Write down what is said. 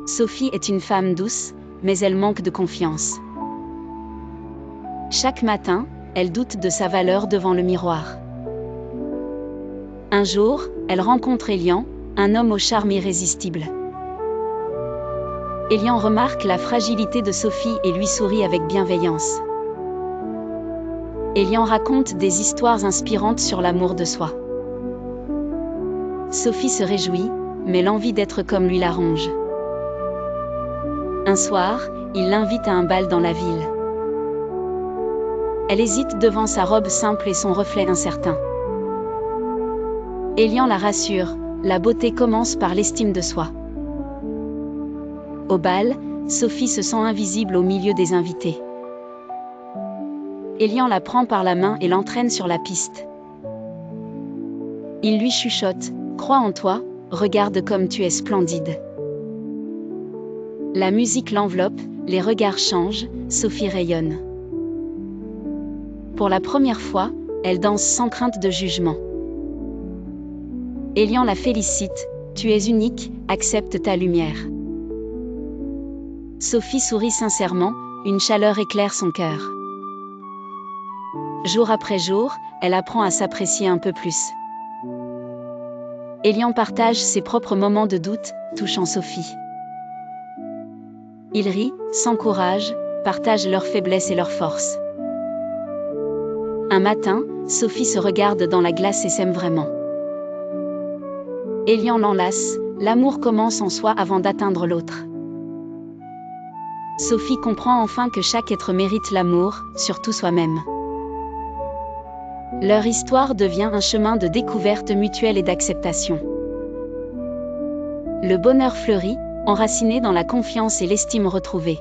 Sophie est une femme douce, mais elle manque de confiance. Chaque matin, elle doute de sa valeur devant le miroir. Un jour, elle rencontre Elian, un homme au charme irrésistible. Elian remarque la fragilité de Sophie et lui sourit avec bienveillance. Elian raconte des histoires inspirantes sur l'amour de soi. Sophie se réjouit, mais l'envie d'être comme lui la ronge. Un soir, il l'invite à un bal dans la ville. Elle hésite devant sa robe simple et son reflet incertain. Elian la rassure, la beauté commence par l'estime de soi. Au bal, Sophie se sent invisible au milieu des invités. Elian la prend par la main et l'entraîne sur la piste. Il lui chuchote, « Crois en toi, regarde comme tu es splendide. » La musique l'enveloppe, les regards changent, Sophie rayonne. Pour la première fois, elle danse sans crainte de jugement. Elian la félicite, « Tu es unique, accepte ta lumière. » Sophie sourit sincèrement, une chaleur éclaire son cœur. Jour après jour, elle apprend à s'apprécier un peu plus. Elian partage ses propres moments de doute, touchant Sophie. Ils rient, s'encouragent, partagent leurs faiblesses et leurs forces. Un matin, Sophie se regarde dans la glace et s'aime vraiment. Elian l'enlace, l'amour commence en soi avant d'atteindre l'autre. Sophie comprend enfin que chaque être mérite l'amour, surtout soi-même. Leur histoire devient un chemin de découverte mutuelle et d'acceptation. Le bonheur fleurit, enraciné dans la confiance et l'estime retrouvée.